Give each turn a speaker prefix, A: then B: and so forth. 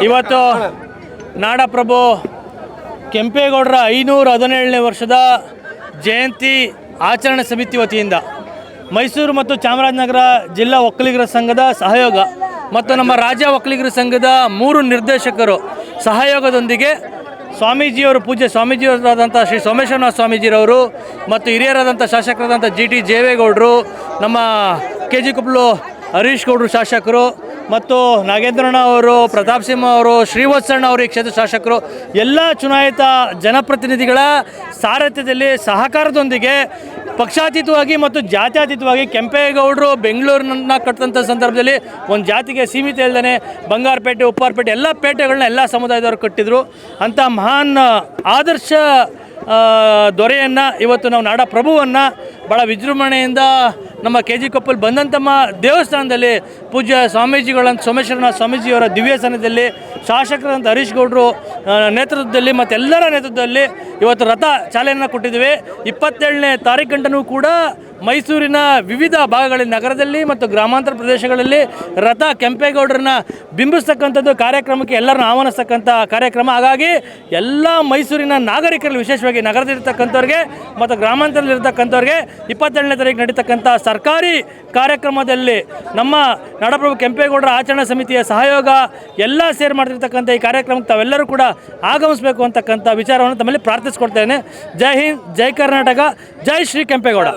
A: ಇವತ್ತು ನಾಡಪ್ರಭು ಕೆಂಪೇಗೌಡರ 517ನೇ ವರ್ಷದ ಜಯಂತಿ ಆಚರಣೆ ಸಮಿತಿ ವತಿಯಿಂದ ಮೈಸೂರು ಮತ್ತು ಚಾಮರಾಜನಗರ ಜಿಲ್ಲಾ ಒಕ್ಕಲಿಗರ ಸಂಘದ ಸಹಯೋಗ ಮತ್ತು ನಮ್ಮ ರಾಜ್ಯ ಒಕ್ಕಲಿಗರ ಸಂಘದ 3 ನಿರ್ದೇಶಕರು ಸಹಯೋಗದೊಂದಿಗೆ ಸ್ವಾಮೀಜಿಯವರು ಪೂಜ್ಯ ಸ್ವಾಮೀಜಿಯವರಾದಂಥ ಶ್ರೀ ಸೋಮೇಶ್ವರನಾಥ ಸ್ವಾಮೀಜಿರವರು ಮತ್ತು ಹಿರಿಯರಾದಂಥ ಶಾಸಕರಾದಂಥ GT ದೇವೇಗೌಡರು, ನಮ್ಮ KG ಕೊಪ್ಪಲು ಹರೀಶ್ ಗೌಡರು ಶಾಸಕರು ಮತ್ತು ನಾಗೇಂದ್ರಣ್ಣ ಅವರು, ಪ್ರತಾಪ್ ಸಿಂಹ ಅವರು, ಶ್ರೀವತ್ಸಣ್ಣ ಅವರು ಈ ಕ್ಷೇತ್ರ ಶಾಸಕರು, ಎಲ್ಲ ಚುನಾಯಿತ ಜನಪ್ರತಿನಿಧಿಗಳ ಸಾರಥ್ಯದಲ್ಲಿ ಸಹಕಾರದೊಂದಿಗೆ ಪಕ್ಷಾತೀತವಾಗಿ ಮತ್ತು ಜಾತ್ಯತೀತವಾಗಿ ಕೆಂಪೇಗೌಡರು ಬೆಂಗಳೂರನ್ನ ಕಟ್ಟಿದಂಥ ಸಂದರ್ಭದಲ್ಲಿ ಒಂದು ಜಾತಿಗೆ ಸೀಮಿತ ಇಲ್ಲದೇ ಬಂಗಾರಪೇಟೆ, ಉಪ್ಪಾರಪೇಟೆ ಎಲ್ಲ ಪೇಟೆಗಳನ್ನ ಎಲ್ಲ ಸಮುದಾಯದವರು ಕಟ್ಟಿದರು. ಅಂಥ ಮಹಾನ್ ಆದರ್ಶ ದೊರೆಯನ್ನು ಇವತ್ತು ನಾವು ನಾಡಪ್ರಭುವನ್ನು ಭಾಳ ವಿಜೃಂಭಣೆಯಿಂದ ನಮ್ಮ KG ಕೊಪ್ಪಲ್ ಬಂದಂತಮ್ಮ ದೇವಸ್ಥಾನದಲ್ಲಿ ಪೂಜ್ಯ ಸ್ವಾಮೀಜಿಗಳಂತ ಸೋಮೇಶ್ವರನಾಥ ಸ್ವಾಮೀಜಿಯವರ ದಿವ್ಯ ಸನ್ನಿಧಿಯಲ್ಲಿ ಶಾಸಕರಂತ ಹರೀಶ್ ಗೌಡರು ನೇತೃತ್ವದಲ್ಲಿ ಮತ್ತು ಎಲ್ಲರ ನೇತೃತ್ವದಲ್ಲಿ ಇವತ್ತು ರಥ ಚಾಲನೆಯನ್ನು ಕೊಟ್ಟಿದ್ದೀವಿ. 27ನೇ ತಾರೀಖಂಟನೂ ಕೂಡ ಮೈಸೂರಿನ ವಿವಿಧ ಭಾಗಗಳಲ್ಲಿ, ನಗರದಲ್ಲಿ ಮತ್ತು ಗ್ರಾಮಾಂತರ ಪ್ರದೇಶಗಳಲ್ಲಿ ರಥ ಕೆಂಪೇಗೌಡರನ್ನ ಬಿಂಬಿಸ್ತಕ್ಕಂಥದ್ದು ಕಾರ್ಯಕ್ರಮಕ್ಕೆ ಎಲ್ಲರನ್ನ ಆಹ್ವಾನಿಸ್ತಕ್ಕಂಥ ಕಾರ್ಯಕ್ರಮ. ಹಾಗಾಗಿ ಎಲ್ಲ ಮೈಸೂರಿನ ನಾಗರಿಕರಲ್ಲಿ, ವಿಶೇಷವಾಗಿ ನಗರದಲ್ಲಿರ್ತಕ್ಕಂಥವ್ರಿಗೆ ಮತ್ತು ಗ್ರಾಮಾಂತರದಲ್ಲಿರ್ತಕ್ಕಂಥವ್ರಿಗೆ 27ನೇ ತಾರೀಕು ನಡೀತಕ್ಕಂಥ ಸರ್ಕಾರಿ ಕಾರ್ಯಕ್ರಮದಲ್ಲಿ ನಮ್ಮ ನಾಡಪ್ರಭು ಕೆಂಪೇಗೌಡರ ಆಚರಣಾ ಸಮಿತಿಯ ಸಹಯೋಗ ಎಲ್ಲ ಸೇರಿ ಮಾಡ್ತಿರ್ತಕ್ಕಂಥ ಈ ಕಾರ್ಯಕ್ರಮಕ್ಕೆ ತಾವೆಲ್ಲರೂ ಕೂಡ ಆಗಮಿಸಬೇಕು ಅಂತಕ್ಕಂಥ ವಿಚಾರವನ್ನು ತಮ್ಮಲ್ಲಿ ಪ್ರಾರ್ಥಿಸ್ಕೊಡ್ತೇನೆ. ಜೈ ಹಿಂದ್, ಜೈ ಕರ್ನಾಟಕ, ಜೈ ಶ್ರೀ ಕೆಂಪೇಗೌಡ.